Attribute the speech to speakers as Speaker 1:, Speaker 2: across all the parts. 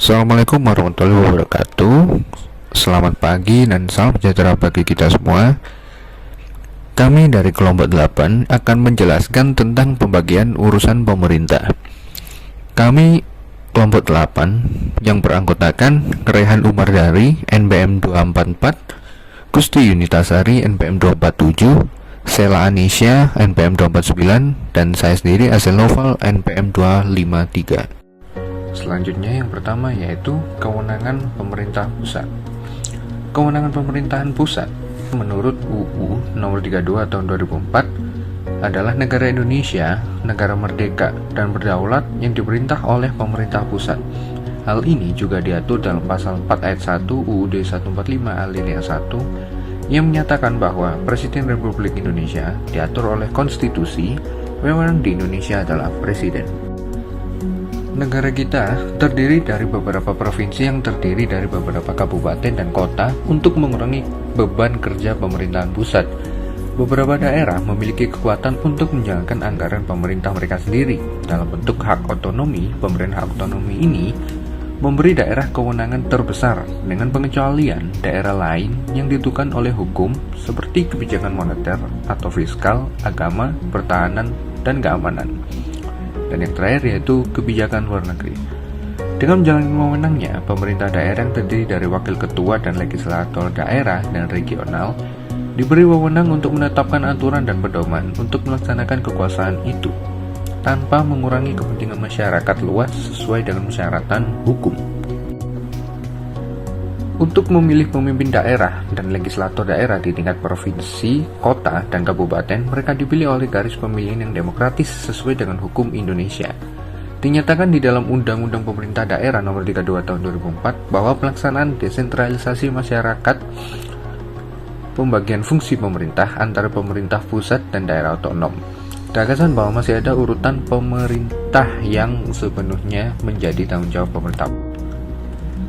Speaker 1: Assalamualaikum warahmatullahi wabarakatuh. Selamat pagi dan salam sejahtera bagi kita semua. Kami dari kelompok 8 akan menjelaskan tentang pembagian urusan pemerintah. Kami kelompok 8 yang beranggotakan Rehan Umardari NBM 244, Gusti Yunitasari NBM 247, Sela Anisya NPM 249, dan saya sendiri Azel Noval NPM 253. Selanjutnya yang pertama yaitu kewenangan pemerintah pusat. Kewenangan pemerintahan pusat menurut UU nomor 32 tahun 2004 adalah negara Indonesia, negara merdeka dan berdaulat yang diperintah oleh pemerintah pusat. Hal ini juga diatur dalam pasal 4 ayat 1 UUD 145 alinea 1 yang menyatakan bahwa Presiden Republik Indonesia diatur oleh konstitusi, wewenang di Indonesia adalah presiden. Negara kita terdiri dari beberapa provinsi yang terdiri dari beberapa kabupaten dan kota untuk mengurangi beban kerja pemerintahan pusat. Beberapa daerah memiliki kekuatan untuk menjalankan anggaran pemerintah mereka sendiri dalam bentuk hak otonomi. Pemberian hak otonomi ini memberi daerah kewenangan terbesar dengan pengecualian daerah lain yang ditentukan oleh hukum seperti kebijakan moneter atau fiskal, agama, pertahanan, dan keamanan. Dan yang terakhir yaitu kebijakan luar negeri. Dengan menjalani wewenangnya, pemerintah daerah yang terdiri dari wakil ketua dan legislator daerah dan regional diberi wewenang untuk menetapkan aturan dan pedoman untuk melaksanakan kekuasaan itu tanpa mengurangi kepentingan masyarakat luas sesuai dengan persyaratan hukum. Untuk memilih pemimpin daerah dan legislator daerah di tingkat provinsi, kota, dan kabupaten, mereka dipilih oleh garis pemilihan yang demokratis sesuai dengan hukum Indonesia. Dinyatakan di dalam Undang-Undang Pemerintah Daerah Nomor 32 Tahun 2004 bahwa pelaksanaan desentralisasi masyarakat, pembagian fungsi pemerintah antara pemerintah pusat dan daerah otonom. Gagasan bahwa masih ada urutan pemerintah yang sepenuhnya menjadi tanggung jawab pemerintah.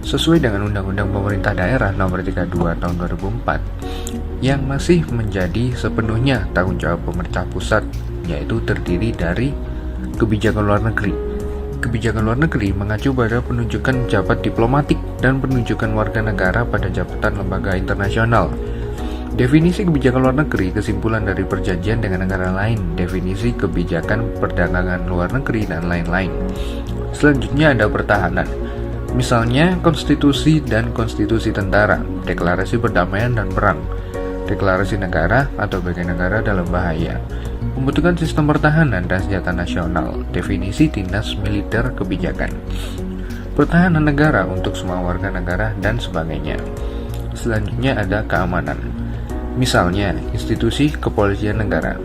Speaker 1: Sesuai dengan Undang-Undang Pemerintah Daerah Nomor 32 Tahun 2004 yang masih menjadi sepenuhnya tanggung jawab pemerintah pusat, yaitu terdiri dari kebijakan luar negeri. Kebijakan luar negeri mengacu pada penunjukan jabat diplomatik dan penunjukan warga negara pada jabatan lembaga internasional. Definisi kebijakan luar negeri kesimpulan dari perjanjian dengan negara lain, definisi kebijakan perdagangan luar negeri, dan lain-lain. Selanjutnya ada pertahanan. Misalnya konstitusi dan konstitusi tentara, deklarasi perdamaian dan perang, deklarasi negara atau bagian negara dalam bahaya, pembentukan sistem pertahanan dan senjata nasional, definisi dinas militer kebijakan, pertahanan negara untuk semua warga negara, dan sebagainya. Selanjutnya ada keamanan. Misalnya institusi kepolisian negara.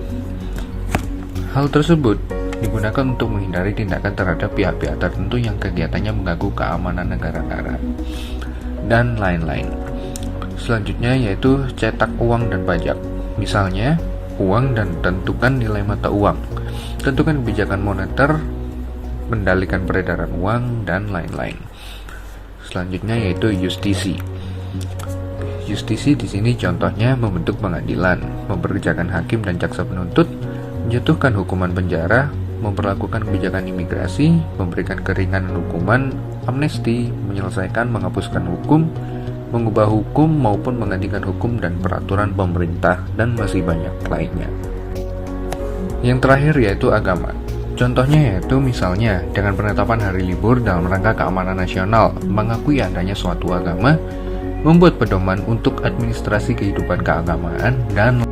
Speaker 1: Hal tersebut digunakan untuk menghindari tindakan terhadap pihak-pihak tertentu yang kegiatannya mengganggu keamanan negara-negara, dan lain-lain. Selanjutnya yaitu cetak uang dan pajak. Misalnya, uang dan tentukan nilai mata uang, tentukan kebijakan moneter, kendalikan peredaran uang, dan lain-lain. Selanjutnya yaitu justisi. Justisi di sini contohnya membentuk pengadilan, mempekerjakan hakim dan jaksa penuntut, menjatuhkan hukuman penjara, memperlakukan kebijakan imigrasi, memberikan keringanan hukuman, amnesti, menyelesaikan menghapuskan hukum, mengubah hukum maupun menggantikan hukum dan peraturan pemerintah, dan masih banyak lainnya. Yang terakhir yaitu agama. Contohnya yaitu misalnya dengan penetapan hari libur dalam rangka keamanan nasional, mengakui adanya suatu agama, membuat pedoman untuk administrasi kehidupan keagamaan, dan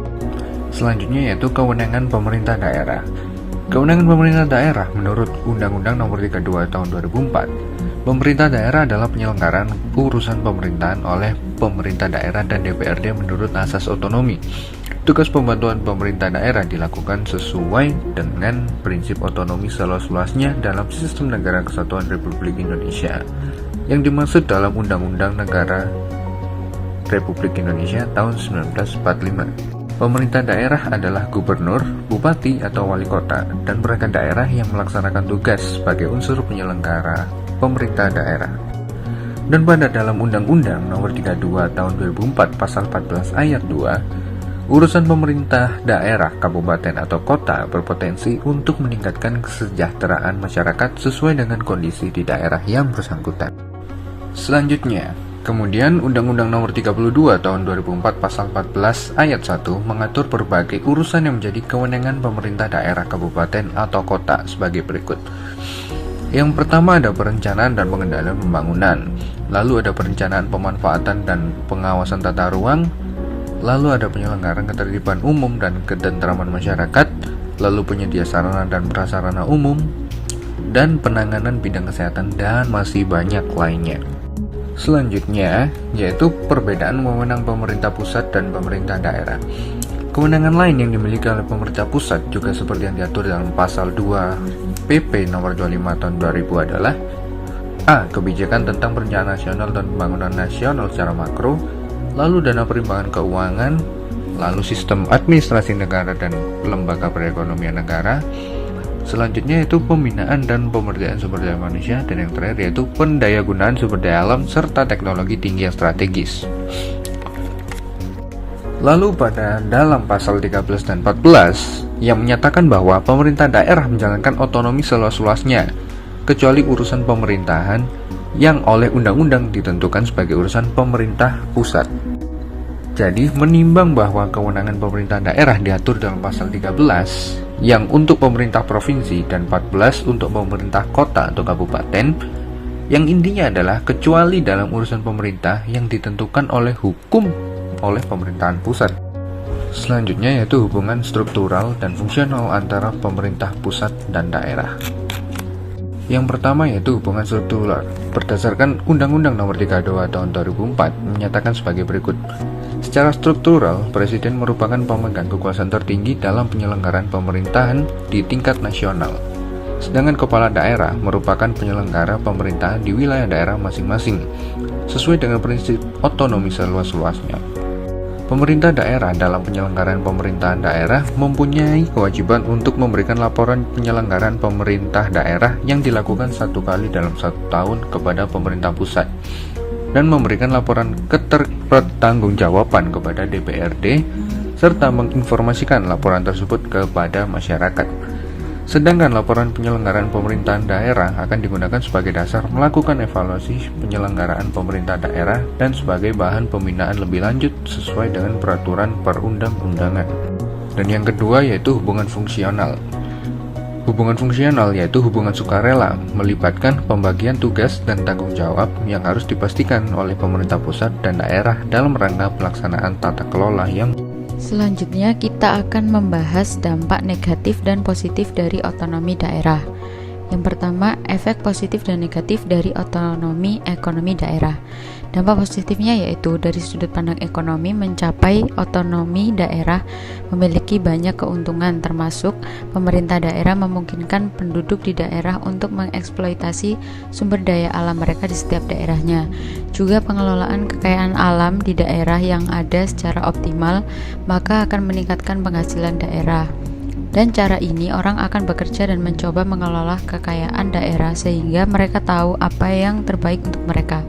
Speaker 1: selanjutnya yaitu kewenangan pemerintah daerah. Kewenangan pemerintah daerah menurut Undang-Undang Nomor 32 Tahun 2004, pemerintah daerah adalah penyelenggaraan urusan pemerintahan oleh pemerintah daerah dan DPRD menurut asas otonomi. Tugas pembantuan pemerintah daerah dilakukan sesuai dengan prinsip otonomi seluas-luasnya dalam sistem negara kesatuan Republik Indonesia yang dimaksud dalam Undang-Undang Negara Republik Indonesia tahun 1945. Pemerintah daerah adalah gubernur, bupati, atau wali kota, dan perangkat daerah yang melaksanakan tugas sebagai unsur penyelenggara pemerintah daerah. Dan pada dalam Undang-Undang Nomor 32 Tahun 2004 Pasal 14 Ayat 2, urusan pemerintah daerah, kabupaten, atau kota berpotensi untuk meningkatkan kesejahteraan masyarakat sesuai dengan kondisi di daerah yang bersangkutan. Selanjutnya, kemudian Undang-Undang Nomor 32 Tahun 2004 Pasal 14 Ayat 1 mengatur berbagai urusan yang menjadi kewenangan pemerintah daerah, kabupaten, atau kota sebagai berikut. Yang pertama ada perencanaan dan pengendalian pembangunan, lalu ada perencanaan pemanfaatan dan pengawasan tata ruang, lalu ada penyelenggaraan ketertiban umum dan ketentraman masyarakat, lalu penyedia sarana dan prasarana umum, dan penanganan bidang kesehatan, dan masih banyak lainnya. Selanjutnya, yaitu perbedaan wewenang pemerintah pusat dan pemerintah daerah. Kewenangan lain yang dimiliki oleh pemerintah pusat juga seperti yang diatur dalam pasal 2 PP nomor 25 tahun 2000 adalah A. Kebijakan tentang perencanaan nasional dan pembangunan nasional secara makro, lalu dana perimbangan keuangan, lalu sistem administrasi negara dan lembaga perekonomian negara. Selanjutnya yaitu pembinaan dan pemberdayaan sumber daya manusia, dan yang terakhir yaitu pendayagunaan sumber daya alam serta teknologi tinggi yang strategis. Lalu pada dalam pasal 13 dan 14 yang menyatakan bahwa pemerintah daerah menjalankan otonomi seluas-luasnya kecuali urusan pemerintahan yang oleh undang-undang ditentukan sebagai urusan pemerintah pusat. Jadi menimbang bahwa kewenangan pemerintah daerah diatur dalam pasal 13 yang untuk pemerintah provinsi dan 14 untuk pemerintah kota atau kabupaten, yang intinya adalah kecuali dalam urusan pemerintah yang ditentukan oleh hukum oleh pemerintahan pusat. Selanjutnya yaitu hubungan struktural dan fungsional antara pemerintah pusat dan daerah. Yang pertama yaitu hubungan struktural. Berdasarkan Undang-Undang Nomor 32 Tahun 2004 menyatakan sebagai berikut. Secara struktural, Presiden merupakan pemegang kekuasaan tertinggi dalam penyelenggaraan pemerintahan di tingkat nasional. Sedangkan kepala daerah merupakan penyelenggara pemerintahan di wilayah daerah masing-masing, sesuai dengan prinsip otonomi seluas-luasnya. Pemerintah daerah dalam penyelenggaraan pemerintahan daerah mempunyai kewajiban untuk memberikan laporan penyelenggaraan pemerintah daerah yang dilakukan 1 kali dalam 1 tahun kepada pemerintah pusat, dan memberikan laporan keterpertanggungjawaban kepada DPRD, serta menginformasikan laporan tersebut kepada masyarakat. Sedangkan laporan penyelenggaraan pemerintahan daerah akan digunakan sebagai dasar melakukan evaluasi penyelenggaraan pemerintah daerah dan sebagai bahan pembinaan lebih lanjut sesuai dengan peraturan perundang-undangan. Dan yang kedua yaitu hubungan fungsional. Hubungan fungsional yaitu hubungan sukarela, melibatkan pembagian tugas dan tanggung jawab yang harus dipastikan oleh pemerintah pusat dan daerah dalam rangka pelaksanaan tata kelola yang.
Speaker 2: Selanjutnya kita akan membahas dampak negatif dan positif dari otonomi daerah. Yang pertama, efek positif dan negatif dari otonomi ekonomi daerah. Dampak positifnya yaitu dari sudut pandang ekonomi mencapai otonomi daerah memiliki banyak keuntungan, termasuk pemerintah daerah memungkinkan penduduk di daerah untuk mengeksploitasi sumber daya alam mereka di setiap daerahnya. Juga pengelolaan kekayaan alam di daerah yang ada secara optimal, maka akan meningkatkan penghasilan daerah. Dan cara ini orang akan bekerja dan mencoba mengelola kekayaan daerah sehingga mereka tahu apa yang terbaik untuk mereka.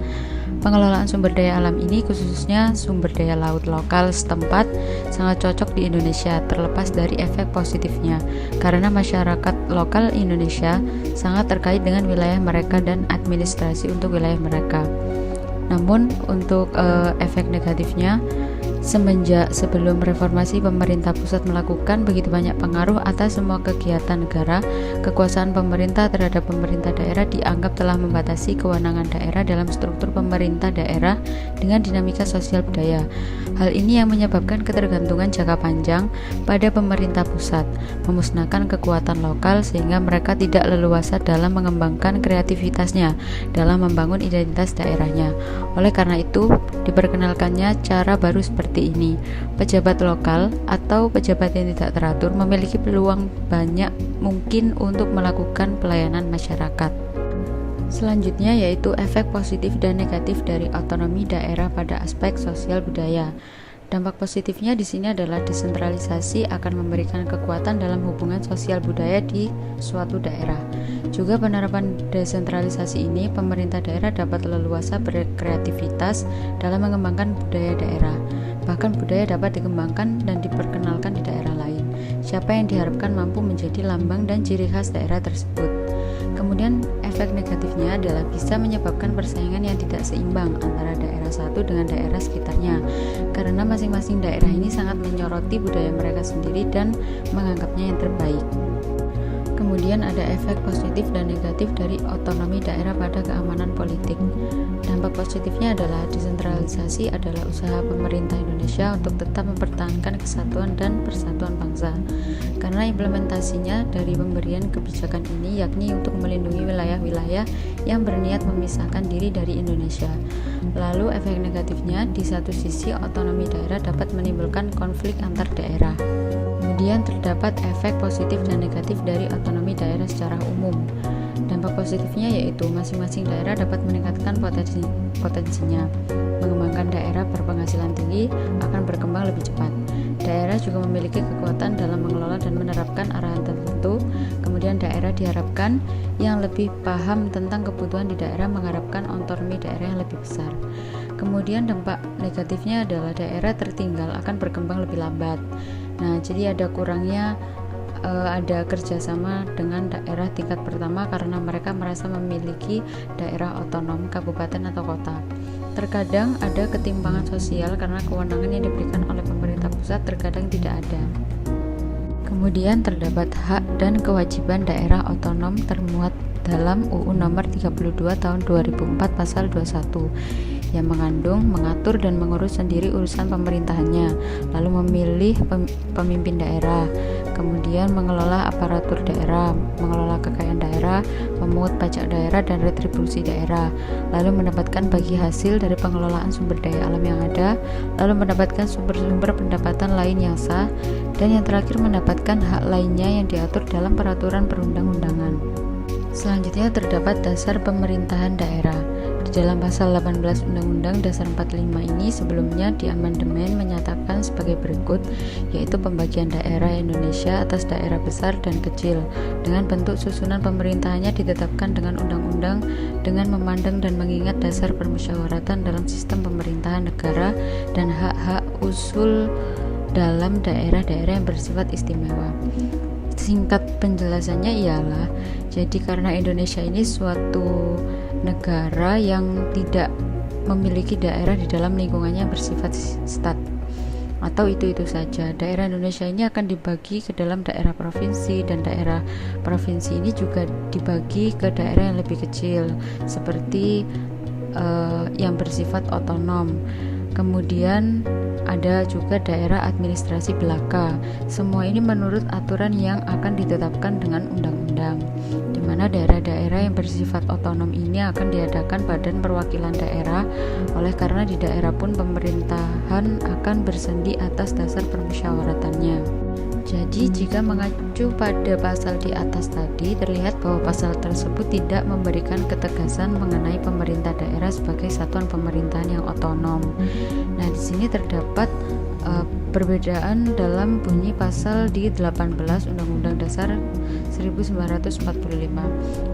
Speaker 2: Pengelolaan sumber daya alam ini, khususnya sumber daya laut lokal setempat, sangat cocok di Indonesia terlepas dari efek positifnya, karena masyarakat lokal Indonesia sangat terkait dengan wilayah mereka dan administrasi untuk wilayah mereka. Namun untuk efek negatifnya, semenjak sebelum reformasi pemerintah pusat melakukan begitu banyak pengaruh atas semua kegiatan negara, kekuasaan pemerintah terhadap pemerintah daerah dianggap telah membatasi kewenangan daerah dalam struktur pemerintah daerah dengan dinamika sosial budaya. Hal ini yang menyebabkan ketergantungan jangka panjang pada pemerintah pusat, memusnahkan kekuatan lokal sehingga mereka tidak leluasa dalam mengembangkan kreativitasnya dalam membangun identitas daerahnya. Oleh karena itu, diperkenalkannya cara baru seperti ini. Pejabat lokal atau pejabat yang tidak teratur memiliki peluang banyak mungkin untuk melakukan pelayanan masyarakat. Selanjutnya yaitu efek positif dan negatif dari otonomi daerah pada aspek sosial budaya. Dampak positifnya di sini adalah desentralisasi akan memberikan kekuatan dalam hubungan sosial budaya di suatu daerah. Juga penerapan desentralisasi ini, pemerintah daerah dapat leluasa berkreativitas dalam mengembangkan budaya daerah. Bahkan budaya dapat dikembangkan dan diperkenalkan di daerah lain. Siapa yang diharapkan mampu menjadi lambang dan ciri khas daerah tersebut. Kemudian efek negatifnya adalah bisa menyebabkan persaingan yang tidak seimbang antara daerah satu dengan daerah sekitarnya, karena masing-masing daerah ini sangat menyoroti budaya mereka sendiri dan menganggapnya yang terbaik. Kemudian ada efek positif dan negatif dari otonomi daerah pada keamanan politik. Dampak positifnya adalah desentralisasi adalah usaha pemerintah Indonesia untuk tetap mempertahankan kesatuan dan persatuan bangsa. Karena implementasinya dari pemberian kebijakan ini yakni untuk melindungi wilayah-wilayah yang berniat memisahkan diri dari Indonesia. Lalu efek negatifnya, di satu sisi otonomi daerah dapat menimbulkan konflik antar daerah. Kemudian terdapat efek positif dan negatif dari otonomi daerah secara umum. Dampak positifnya yaitu masing-masing daerah dapat meningkatkan potensinya. Mengembangkan daerah berpenghasilan tinggi akan berkembang lebih cepat. Daerah juga memiliki kekuatan dalam mengelola dan menerapkan arahan tertentu. Kemudian daerah diharapkan yang lebih paham tentang kebutuhan di daerah mengharapkan otonomi daerah yang lebih besar. Kemudian dampak negatifnya adalah daerah tertinggal akan berkembang lebih lambat. Nah, jadi ada kurangnya ada kerjasama dengan daerah tingkat pertama karena mereka merasa memiliki daerah otonom, kabupaten atau kota. Terkadang ada ketimpangan sosial karena kewenangan yang diberikan oleh pemerintah pusat terkadang tidak ada. Kemudian terdapat hak dan kewajiban daerah otonom termuat dalam UU Nomor 32 Tahun 2004 Pasal 21 yang mengatur dan mengurus sendiri urusan pemerintahannya, lalu memilih pemimpin daerah, kemudian mengelola aparatur daerah, mengelola kekayaan daerah, memungut pajak daerah dan retribusi daerah, lalu mendapatkan bagi hasil dari pengelolaan sumber daya alam yang ada, lalu mendapatkan sumber-sumber pendapatan lain yang sah, dan yang terakhir mendapatkan hak lainnya yang diatur dalam peraturan perundang-undangan. Selanjutnya terdapat dasar pemerintahan daerah. Di dalam pasal 18 Undang-Undang Dasar 45 ini sebelumnya diamandemen menyatakan sebagai berikut, yaitu pembagian daerah Indonesia atas daerah besar dan kecil dengan bentuk susunan pemerintahannya ditetapkan dengan undang-undang dengan memandang dan mengingat dasar permusyawaratan dalam sistem pemerintahan negara dan hak-hak usul dalam daerah-daerah yang bersifat istimewa. Singkat penjelasannya ialah, jadi karena Indonesia ini suatu negara yang tidak memiliki daerah di dalam lingkungannya yang bersifat stat atau itu saja, daerah Indonesia ini akan dibagi ke dalam daerah provinsi, dan daerah provinsi ini juga dibagi ke daerah yang lebih kecil seperti yang bersifat otonom. Kemudian ada juga daerah administrasi belaka. Semua ini menurut aturan yang akan ditetapkan dengan undang-undang, di mana daerah-daerah yang bersifat otonom ini akan diadakan badan perwakilan daerah. Oleh karena di daerah pun pemerintahan akan bersendi atas dasar permusyawaratannya. Jadi jika mengacu pada pasal di atas tadi, terlihat bahwa pasal tersebut tidak memberikan ketegasan mengenai pemerintah daerah sebagai satuan pemerintahan yang otonom. Nah, di sini terdapat perbedaan dalam bunyi pasal di 18 Undang-Undang Dasar 1945.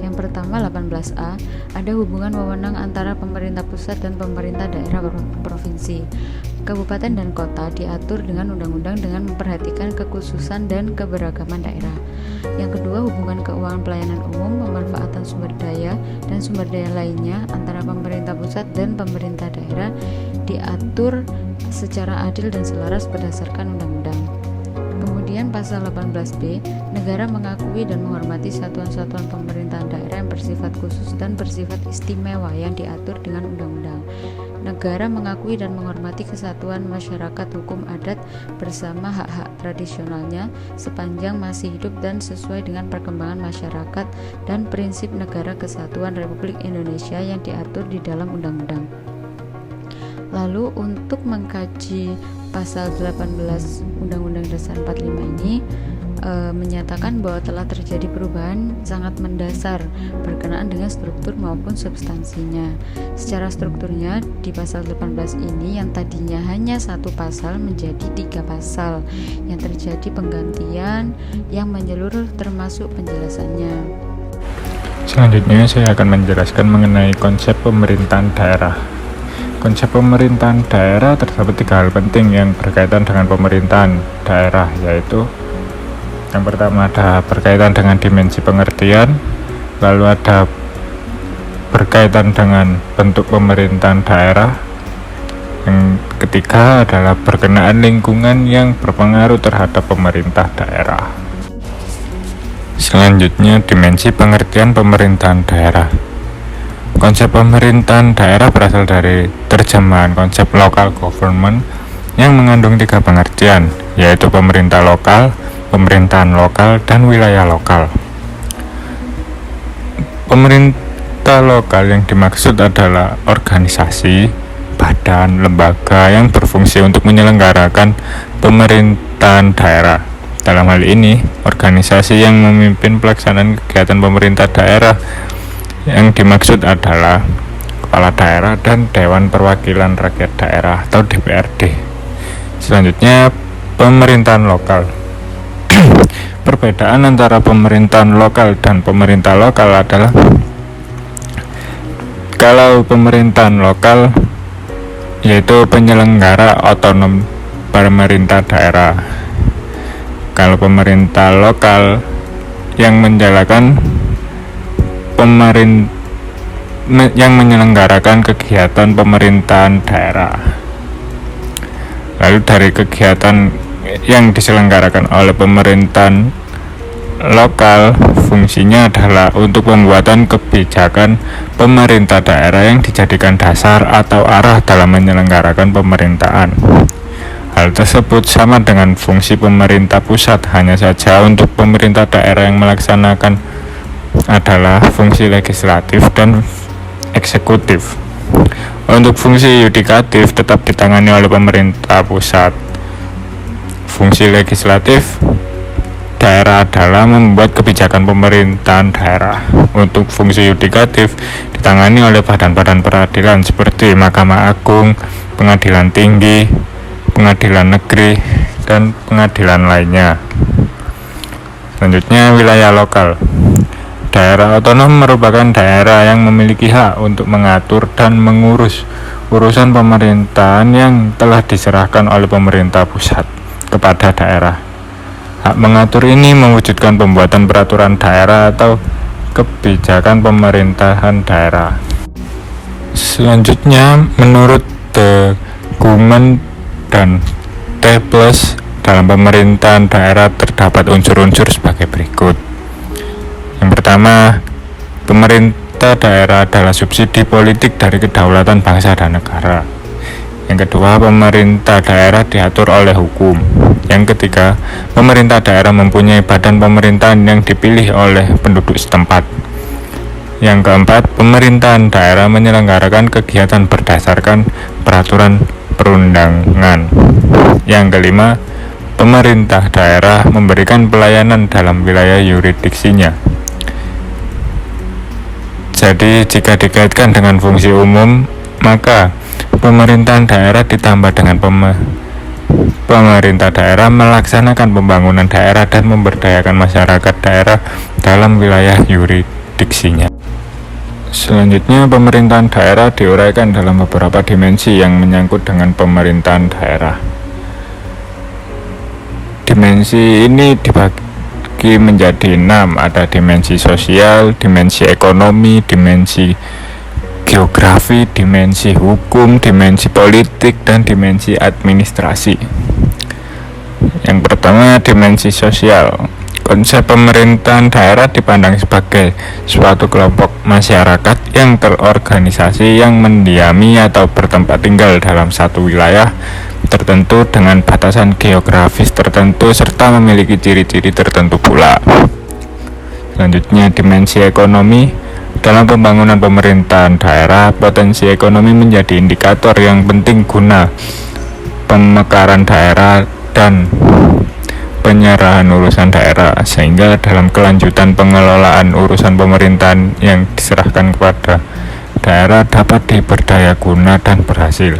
Speaker 2: Yang pertama 18A, ada hubungan wewenang antara pemerintah pusat dan pemerintah daerah provinsi. Kabupaten dan kota diatur dengan undang-undang dengan memperhatikan kekhususan dan keberagaman daerah. Yang kedua, hubungan keuangan pelayanan umum, pemanfaatan sumber daya, dan sumber daya lainnya antara pemerintah pusat dan pemerintah daerah diatur secara adil dan selaras berdasarkan undang-undang. Kemudian pasal 18B, negara mengakui dan menghormati satuan-satuan pemerintahan daerah yang bersifat khusus dan bersifat istimewa yang diatur dengan undang-undang. Negara mengakui dan menghormati kesatuan masyarakat hukum adat bersama hak-hak tradisionalnya sepanjang masih hidup dan sesuai dengan perkembangan masyarakat dan prinsip negara kesatuan Republik Indonesia yang diatur di dalam undang-undang. Lalu untuk mengkaji pasal 18 Undang-Undang Dasar 45 ini menyatakan bahwa telah terjadi perubahan sangat mendasar berkenaan dengan struktur maupun substansinya. Secara strukturnya di pasal 18 ini yang tadinya hanya satu pasal menjadi 3 pasal yang terjadi penggantian yang menyeluruh termasuk penjelasannya.
Speaker 3: Selanjutnya saya akan menjelaskan mengenai konsep pemerintahan daerah. Konsep pemerintahan daerah terdapat 3 hal penting yang berkaitan dengan pemerintahan daerah, yaitu yang pertama ada berkaitan dengan dimensi pengertian, lalu ada berkaitan dengan bentuk pemerintahan daerah. Yang ketiga adalah berkenaan lingkungan yang berpengaruh terhadap pemerintah daerah. Selanjutnya, dimensi pengertian pemerintahan daerah. Konsep pemerintahan daerah berasal dari terjemahan konsep local government yang mengandung 3 pengertian, yaitu pemerintah lokal, pemerintahan lokal, dan wilayah lokal. Pemerintah lokal yang dimaksud adalah organisasi, badan, lembaga yang berfungsi untuk menyelenggarakan pemerintahan daerah. Dalam hal ini, organisasi yang memimpin pelaksanaan kegiatan pemerintah daerah yang dimaksud adalah kepala daerah dan Dewan Perwakilan Rakyat Daerah atau DPRD. Selanjutnya, pemerintahan lokal. Perbedaan antara pemerintahan lokal dan pemerintah lokal adalah kalau pemerintahan lokal yaitu penyelenggara otonom pemerintah daerah. Kalau pemerintah lokal yang menyelenggarakan kegiatan pemerintahan daerah. Lalu dari kegiatan yang diselenggarakan oleh pemerintahan lokal, fungsinya adalah untuk pembuatan kebijakan pemerintah daerah yang dijadikan dasar atau arah dalam menyelenggarakan pemerintahan. Hal tersebut sama dengan fungsi pemerintah pusat, hanya saja untuk pemerintah daerah yang melaksanakan adalah fungsi legislatif dan eksekutif. Untuk fungsi yudikatif tetap ditangani oleh pemerintah pusat. Fungsi legislatif daerah adalah membuat kebijakan pemerintahan daerah. Untuk fungsi yudikatif ditangani oleh badan-badan peradilan seperti Mahkamah Agung, Pengadilan Tinggi, Pengadilan Negeri, dan pengadilan lainnya. Selanjutnya, wilayah lokal. Daerah otonom merupakan daerah yang memiliki hak untuk mengatur dan mengurus urusan pemerintahan yang telah diserahkan oleh pemerintah pusat kepada daerah. Hak mengatur ini mewujudkan pembuatan peraturan daerah atau kebijakan pemerintahan daerah. Selanjutnya, menurut The Guman dan T+ dalam pemerintahan daerah terdapat unsur-unsur sebagai berikut. Yang pertama, pemerintah daerah adalah subsidi politik dari kedaulatan bangsa dan negara. Yang kedua, pemerintah daerah diatur oleh hukum. Yang ketiga, pemerintah daerah mempunyai badan pemerintahan yang dipilih oleh penduduk setempat. Yang keempat, pemerintahan daerah menyelenggarakan kegiatan berdasarkan peraturan perundangan. Yang kelima, pemerintah daerah memberikan pelayanan dalam wilayah yurisdiksinya. Jadi, jika dikaitkan dengan fungsi umum, maka pemerintahan daerah ditambah dengan pemerintah daerah melaksanakan pembangunan daerah dan memberdayakan masyarakat daerah dalam wilayah yurisdiksinya. Selanjutnya, pemerintahan daerah diuraikan dalam beberapa dimensi yang menyangkut dengan pemerintahan daerah. Dimensi ini dibagi menjadi 6, ada dimensi sosial, dimensi ekonomi, dimensi geografi, dimensi hukum, dimensi politik, dan dimensi administrasi. Yang pertama, dimensi sosial. Konsep pemerintahan daerah dipandang sebagai suatu kelompok masyarakat yang terorganisasi yang mendiami atau bertempat tinggal dalam satu wilayah tertentu dengan batasan geografis tertentu serta memiliki ciri-ciri tertentu pula. Selanjutnya, dimensi ekonomi. Dalam pembangunan pemerintahan daerah, potensi ekonomi menjadi indikator yang penting guna pemekaran daerah dan penyerahan urusan daerah, sehingga dalam kelanjutan pengelolaan urusan pemerintahan yang diserahkan kepada daerah dapat diberdaya guna dan berhasil.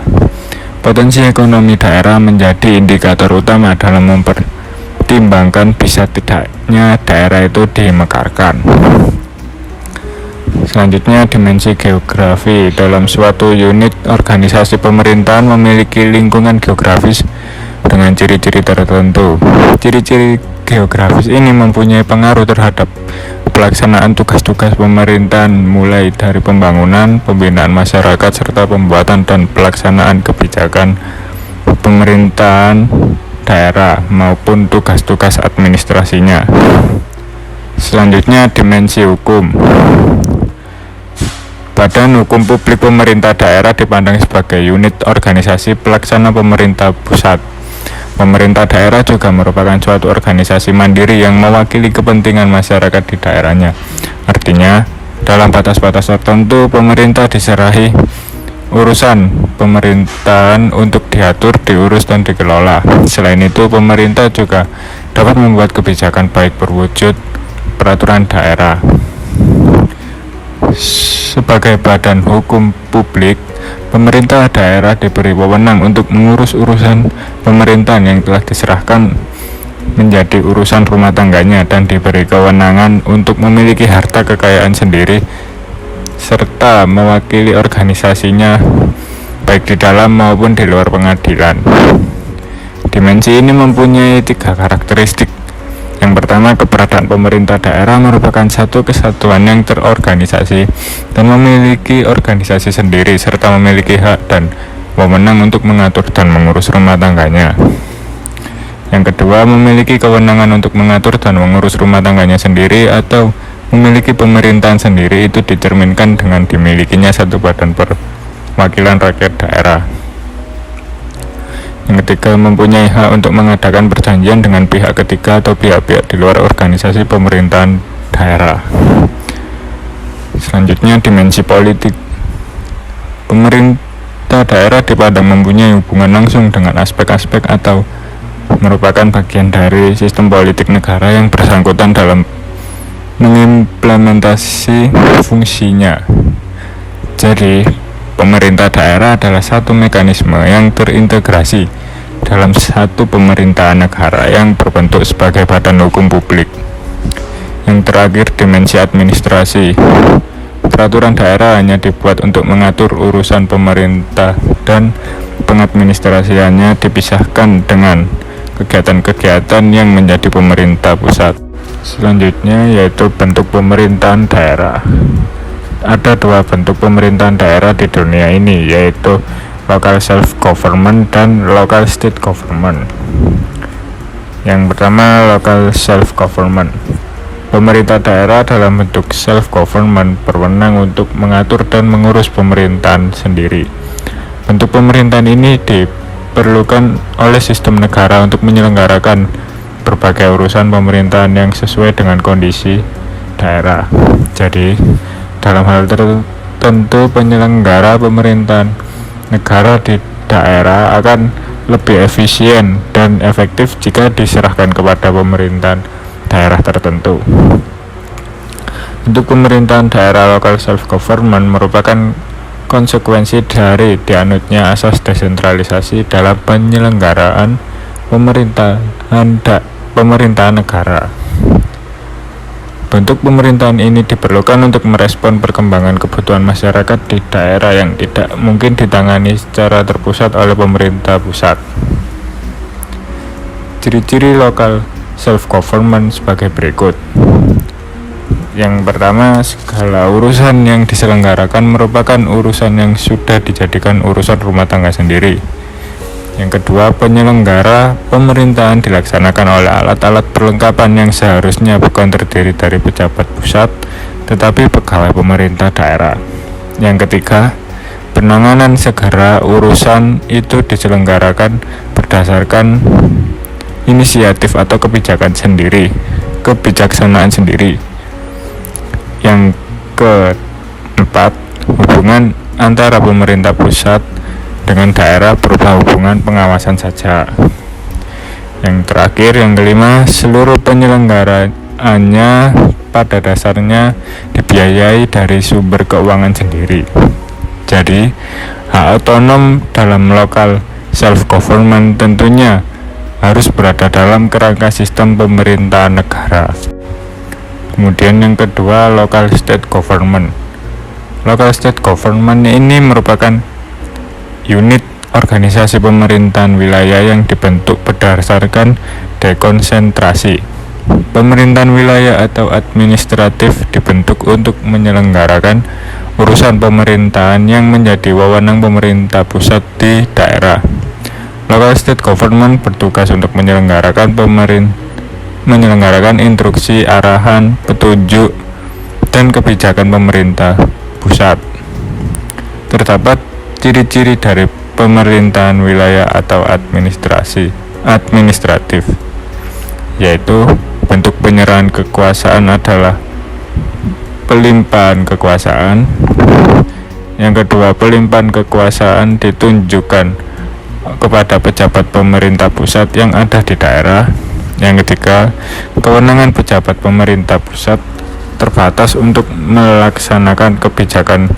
Speaker 3: Potensi ekonomi daerah menjadi indikator utama dalam mempertimbangkan bisa tidaknya daerah itu dimekarkan. Selanjutnya, dimensi geografi. Dalam suatu unit organisasi pemerintahan memiliki lingkungan geografis dengan ciri-ciri tertentu. Ciri-ciri geografis ini mempunyai pengaruh terhadap pelaksanaan tugas-tugas pemerintahan mulai dari pembangunan, pembinaan masyarakat, serta pembuatan dan pelaksanaan kebijakan pemerintahan daerah maupun tugas-tugas administrasinya. Selanjutnya, dimensi hukum. Badan Hukum Publik Pemerintah Daerah dipandang sebagai unit organisasi pelaksana pemerintah pusat. Pemerintah daerah juga merupakan suatu organisasi mandiri yang mewakili kepentingan masyarakat di daerahnya. Artinya, dalam batas-batas tertentu, pemerintah diserahi urusan pemerintahan untuk diatur, diurus, dan dikelola. Selain itu, pemerintah juga dapat membuat kebijakan baik berwujud peraturan daerah. Sebagai badan hukum publik, pemerintah daerah diberi wewenang untuk mengurus urusan pemerintahan yang telah diserahkan menjadi urusan rumah tangganya dan diberi kewenangan untuk memiliki harta kekayaan sendiri serta mewakili organisasinya baik di dalam maupun di luar pengadilan. Dimensi ini mempunyai 3 karakteristik. Yang pertama, keberadaan pemerintah daerah merupakan satu kesatuan yang terorganisasi dan memiliki organisasi sendiri serta memiliki hak dan wewenang untuk mengatur dan mengurus rumah tangganya. Yang kedua, memiliki kewenangan untuk mengatur dan mengurus rumah tangganya sendiri atau memiliki pemerintahan sendiri. Itu dicerminkan dengan dimilikinya satu badan perwakilan rakyat daerah. Yang ketiga, mempunyai hak untuk mengadakan perjanjian dengan pihak ketiga atau pihak-pihak di luar organisasi pemerintahan daerah. Selanjutnya, dimensi politik. Pemerintah daerah dipandang mempunyai hubungan langsung dengan aspek-aspek atau merupakan bagian dari sistem politik negara yang bersangkutan dalam mengimplementasi fungsinya. Jadi, pemerintah daerah adalah satu mekanisme yang terintegrasi dalam satu pemerintahan negara yang berbentuk sebagai badan hukum publik. Yang terakhir, dimensi administrasi. Peraturan daerah hanya dibuat untuk mengatur urusan pemerintah dan pengadministrasiannya dipisahkan dengan kegiatan-kegiatan yang menjadi pemerintah pusat. Selanjutnya yaitu bentuk pemerintahan daerah. Ada 2 bentuk pemerintahan daerah di dunia ini, yaitu local self-government dan local state government. Yang pertama, local self-government. Pemerintah daerah dalam bentuk self-government berwenang untuk mengatur dan mengurus pemerintahan sendiri. Bentuk pemerintahan ini diperlukan oleh sistem negara untuk menyelenggarakan berbagai urusan pemerintahan yang sesuai dengan kondisi daerah. Jadi, dalam hal tertentu, penyelenggara pemerintahan negara di daerah akan lebih efisien dan efektif jika diserahkan kepada pemerintahan daerah tertentu. Untuk pemerintahan daerah local self-government merupakan konsekuensi dari dianutnya asas desentralisasi dalam penyelenggaraan pemerintahan negara. Bentuk pemerintahan ini diperlukan untuk merespon perkembangan kebutuhan masyarakat di daerah yang tidak mungkin ditangani secara terpusat oleh pemerintah pusat. Ciri-ciri local self-government sebagai berikut. Yang pertama, segala urusan yang diselenggarakan merupakan urusan yang sudah dijadikan urusan rumah tangga sendiri. Yang kedua, penyelenggara pemerintahan dilaksanakan oleh alat-alat perlengkapan yang seharusnya bukan terdiri dari pejabat pusat, tetapi pegawai pemerintah daerah. Yang ketiga, penanganan segala urusan itu diselenggarakan berdasarkan inisiatif atau kebijaksanaan sendiri. Yang keempat, hubungan antara pemerintah pusat dengan daerah berupa hubungan pengawasan saja. Yang terakhir, yang kelima, seluruh penyelenggaraannya pada dasarnya dibiayai dari sumber keuangan sendiri. Jadi, hak otonom dalam local self-government tentunya harus berada dalam kerangka sistem pemerintahan negara. Kemudian yang kedua, local state government. Local state government ini merupakan unit organisasi pemerintahan wilayah yang dibentuk berdasarkan dekonsentrasi. Pemerintahan wilayah atau administratif dibentuk untuk menyelenggarakan urusan pemerintahan yang menjadi wewenang pemerintah pusat di daerah. Local state government bertugas untuk menyelenggarakan instruksi, arahan, petunjuk, dan kebijakan pemerintah pusat. Terdapat ciri-ciri dari pemerintahan wilayah atau administratif, yaitu bentuk penyerahan kekuasaan adalah pelimpahan kekuasaan. Yang kedua, pelimpahan kekuasaan ditunjukkan kepada pejabat pemerintah pusat yang ada di daerah. Yang ketiga, kewenangan pejabat pemerintah pusat terbatas untuk melaksanakan kebijakan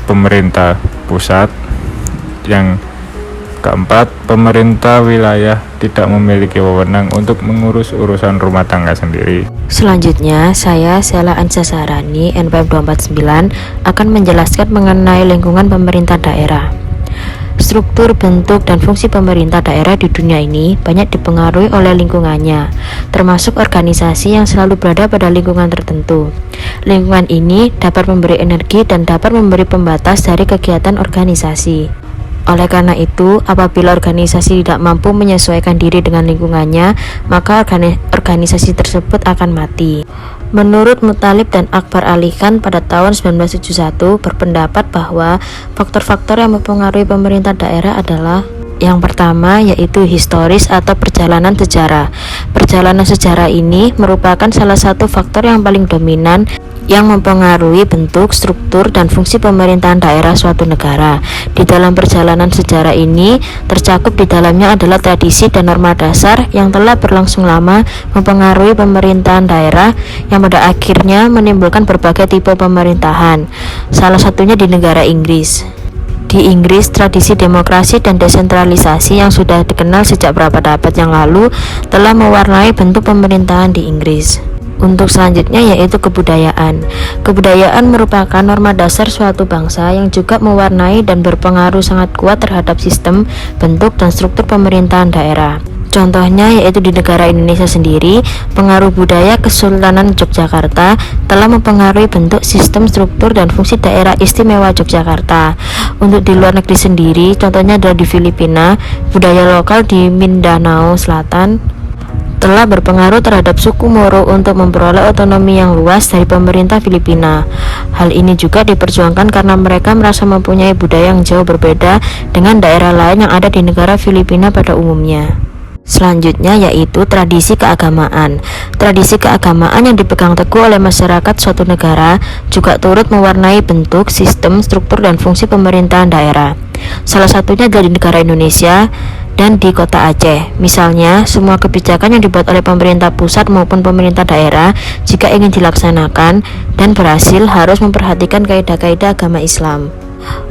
Speaker 3: pemerintah pusat. Yang keempat, pemerintah wilayah tidak memiliki wewenang untuk mengurus urusan rumah tangga sendiri.
Speaker 4: Selanjutnya, saya Sela Ansa Saharani, NPM 249, akan menjelaskan mengenai lingkungan pemerintah daerah. Struktur, bentuk, dan fungsi pemerintah daerah di dunia ini banyak dipengaruhi oleh lingkungannya, termasuk organisasi yang selalu berada pada lingkungan tertentu. Lingkungan ini dapat memberi energi dan dapat memberi pembatas dari kegiatan organisasi. Oleh karena itu, apabila organisasi tidak mampu menyesuaikan diri dengan lingkungannya, maka organisasi tersebut akan mati. Menurut Muttalib dan Akbar Ali Khan pada tahun 1971 berpendapat bahwa faktor-faktor yang mempengaruhi pemerintah daerah adalah yang pertama, yaitu historis atau perjalanan sejarah. Perjalanan sejarah ini merupakan salah satu faktor yang paling dominan yang mempengaruhi bentuk, struktur, dan fungsi pemerintahan daerah suatu negara. Di dalam perjalanan sejarah ini, tercakup di dalamnya adalah tradisi dan norma dasar yang telah berlangsung lama mempengaruhi pemerintahan daerah yang pada akhirnya menimbulkan berbagai tipe pemerintahan. Salah satunya di negara Inggris. Di Inggris, tradisi demokrasi dan desentralisasi yang sudah dikenal sejak beberapa abad yang lalu telah mewarnai bentuk pemerintahan di Inggris. Untuk selanjutnya yaitu kebudayaan. Kebudayaan merupakan norma dasar suatu bangsa yang juga mewarnai dan berpengaruh sangat kuat terhadap sistem, bentuk, dan struktur pemerintahan daerah. Contohnya yaitu di negara Indonesia sendiri, pengaruh budaya Kesultanan Yogyakarta telah mempengaruhi bentuk, sistem, struktur, dan fungsi daerah istimewa Yogyakarta. Untuk di luar negeri sendiri, contohnya adalah di Filipina, budaya lokal di Mindanao Selatan telah berpengaruh terhadap suku Moro untuk memperoleh otonomi yang luas dari pemerintah Filipina. Hal ini juga diperjuangkan karena mereka merasa mempunyai budaya yang jauh berbeda dengan daerah lain yang ada di negara Filipina pada umumnya. Selanjutnya yaitu tradisi keagamaan. Tradisi keagamaan yang dipegang teguh oleh masyarakat suatu negara juga turut mewarnai bentuk, sistem, struktur, dan fungsi pemerintahan daerah. Salah satunya adalah di negara Indonesia dan di kota Aceh. Misalnya, semua kebijakan yang dibuat oleh pemerintah pusat maupun pemerintah daerah jika ingin dilaksanakan dan berhasil harus memperhatikan kaidah-kaidah agama Islam.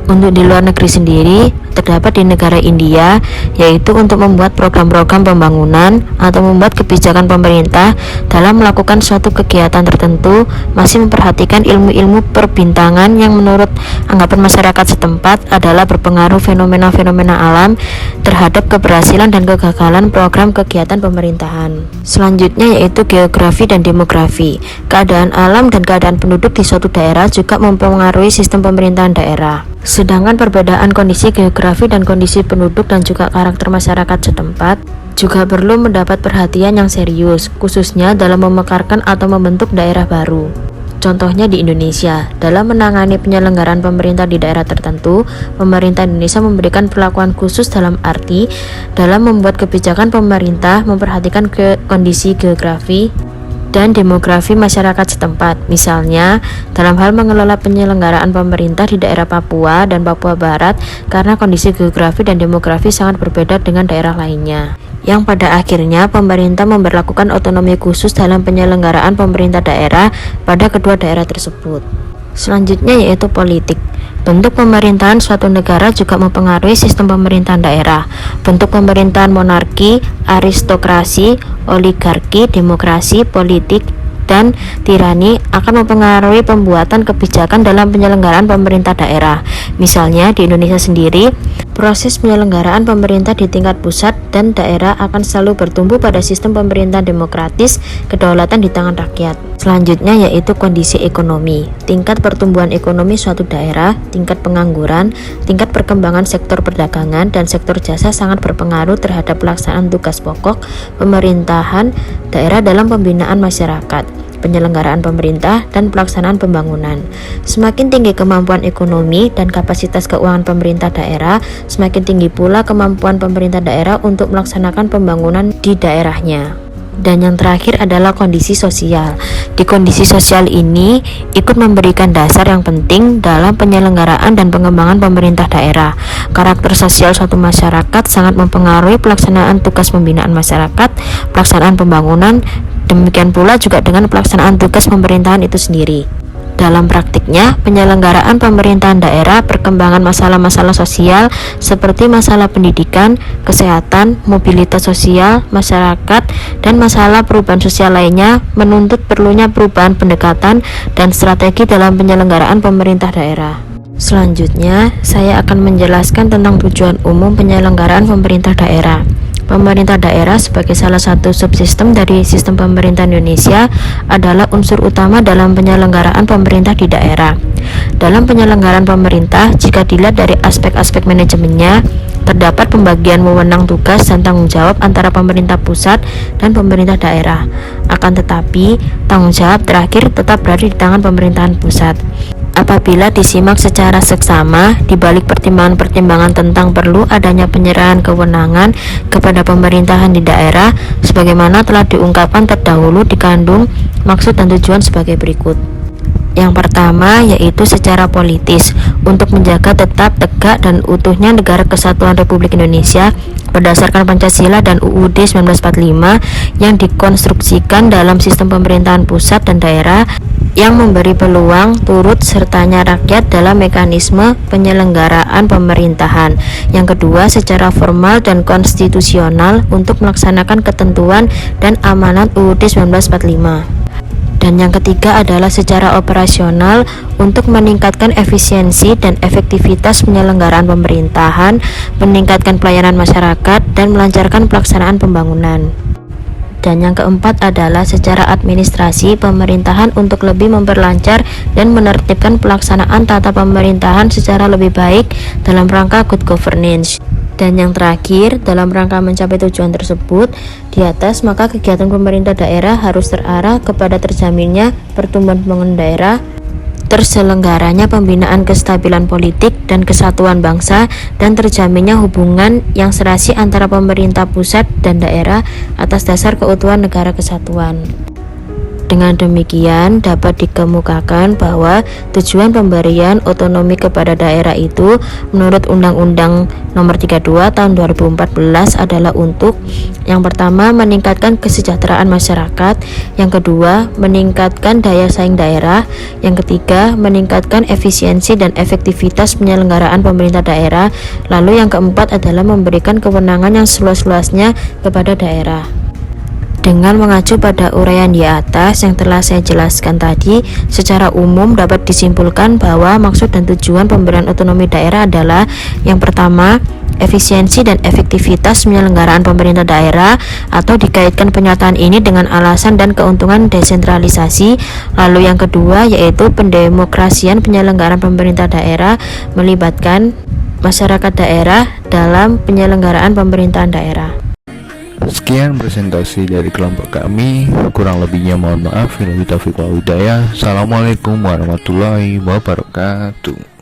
Speaker 4: Untuk di luar negeri sendiri, terdapat di negara India, yaitu untuk membuat program-program pembangunan atau membuat kebijakan pemerintah dalam melakukan suatu kegiatan tertentu, masih memperhatikan ilmu-ilmu perbintangan yang menurut anggapan masyarakat setempat adalah berpengaruh fenomena-fenomena alam terhadap keberhasilan dan kegagalan program kegiatan pemerintahan. Selanjutnya yaitu geografi dan demografi. Keadaan alam dan keadaan penduduk di suatu daerah juga mempengaruhi sistem pemerintahan daerah. Sedangkan perbedaan kondisi geografi dan kondisi penduduk dan juga karakter masyarakat setempat juga perlu mendapat perhatian yang serius, khususnya dalam memekarkan atau membentuk daerah baru. Contohnya di Indonesia, dalam menangani penyelenggaraan pemerintah di daerah tertentu, pemerintah Indonesia memberikan perlakuan khusus dalam arti dalam membuat kebijakan pemerintah memperhatikan kondisi geografi dan demografi masyarakat setempat. Misalnya, dalam hal mengelola penyelenggaraan pemerintah di daerah Papua dan Papua Barat karena kondisi geografi dan demografi sangat berbeda dengan daerah lainnya. Yang pada akhirnya pemerintah memberlakukan otonomi khusus dalam penyelenggaraan pemerintah daerah pada kedua daerah tersebut. Selanjutnya yaitu politik. Bentuk pemerintahan suatu negara juga mempengaruhi sistem pemerintahan daerah. Bentuk pemerintahan monarki, aristokrasi, oligarki, demokrasi, politik, dan tirani akan mempengaruhi pembuatan kebijakan dalam penyelenggaraan pemerintah daerah. Misalnya di Indonesia sendiri, Proses penyelenggaraan pemerintah di tingkat pusat dan daerah akan selalu bertumbuh pada sistem pemerintahan demokratis, kedaulatan di tangan rakyat. Selanjutnya yaitu kondisi ekonomi, tingkat pertumbuhan ekonomi suatu daerah, tingkat pengangguran, tingkat perkembangan sektor perdagangan dan sektor jasa sangat berpengaruh terhadap pelaksanaan tugas pokok pemerintahan daerah dalam pembinaan masyarakat, penyelenggaraan pemerintah, dan pelaksanaan pembangunan. Semakin tinggi kemampuan ekonomi dan kapasitas keuangan pemerintah daerah, semakin tinggi pula kemampuan pemerintah daerah untuk melaksanakan pembangunan di daerahnya. Dan yang terakhir adalah kondisi sosial. Di kondisi sosial ini ikut memberikan dasar yang penting dalam penyelenggaraan dan pengembangan pemerintah daerah. Karakter sosial suatu masyarakat sangat mempengaruhi pelaksanaan tugas pembinaan masyarakat, pelaksanaan pembangunan, demikian pula juga dengan pelaksanaan tugas pemerintahan itu sendiri. Dalam praktiknya, penyelenggaraan pemerintahan daerah, perkembangan masalah-masalah sosial seperti masalah pendidikan, kesehatan, mobilitas sosial, masyarakat, dan masalah perubahan sosial lainnya menuntut perlunya perubahan pendekatan dan strategi dalam penyelenggaraan pemerintah daerah. Selanjutnya, saya akan menjelaskan tentang tujuan umum penyelenggaraan pemerintah daerah. Pemerintah daerah sebagai salah satu subsistem dari sistem pemerintahan Indonesia adalah unsur utama dalam penyelenggaraan pemerintah di daerah. Dalam penyelenggaraan pemerintah, jika dilihat dari aspek-aspek manajemennya, terdapat pembagian wewenang tugas dan tanggung jawab antara pemerintah pusat dan pemerintah daerah. Akan tetapi, tanggung jawab terakhir tetap berada di tangan pemerintahan pusat. Apabila disimak secara seksama, di balik pertimbangan-pertimbangan tentang perlu adanya penyerahan kewenangan kepada pemerintahan di daerah, sebagaimana telah diungkapkan terdahulu dikandung maksud dan tujuan sebagai berikut. Yang pertama yaitu secara politis, untuk menjaga tetap tegak dan utuhnya Negara Kesatuan Republik Indonesia berdasarkan Pancasila dan UUD 1945 yang dikonstruksikan dalam sistem pemerintahan pusat dan daerah yang memberi peluang turut sertanya rakyat dalam mekanisme penyelenggaraan pemerintahan. Yang kedua, secara formal dan konstitusional untuk melaksanakan ketentuan dan amanat UUD 1945. Dan yang ketiga adalah secara operasional untuk meningkatkan efisiensi dan efektivitas penyelenggaraan pemerintahan, meningkatkan pelayanan masyarakat, dan melancarkan pelaksanaan pembangunan. Dan yang keempat adalah secara administrasi pemerintahan untuk lebih memperlancar dan menertibkan pelaksanaan tata pemerintahan secara lebih baik dalam rangka good governance. Dan yang terakhir, dalam rangka mencapai tujuan tersebut di atas, maka kegiatan pemerintah daerah harus terarah kepada terjaminnya pertumbuhan pembangunan daerah, terselenggaranya pembinaan kestabilan politik dan kesatuan bangsa, dan terjaminnya hubungan yang serasi antara pemerintah pusat dan daerah atas dasar keutuhan negara kesatuan. Dengan demikian, dapat dikemukakan bahwa tujuan pemberian otonomi kepada daerah itu menurut Undang-Undang Nomor 32 Tahun 2014 adalah untuk yang pertama, meningkatkan kesejahteraan masyarakat, yang kedua, meningkatkan daya saing daerah, yang ketiga, meningkatkan efisiensi dan efektivitas penyelenggaraan pemerintah daerah, lalu yang keempat adalah memberikan kewenangan yang seluas-luasnya kepada daerah. Dengan mengacu pada uraian di atas yang telah saya jelaskan tadi, secara umum dapat disimpulkan bahwa maksud dan tujuan pemberian otonomi daerah adalah yang pertama, efisiensi dan efektivitas penyelenggaraan pemerintah daerah, atau dikaitkan pernyataan ini dengan alasan dan keuntungan desentralisasi. Lalu yang kedua yaitu pendemokrasian penyelenggaraan pemerintah daerah melibatkan masyarakat daerah dalam penyelenggaraan pemerintahan daerah.
Speaker 1: Sekian presentasi dari kelompok kami, kurang lebihnya mohon maaf. Wabillahi taufiq wal hidayah. Assalamualaikum warahmatullahi wabarakatuh.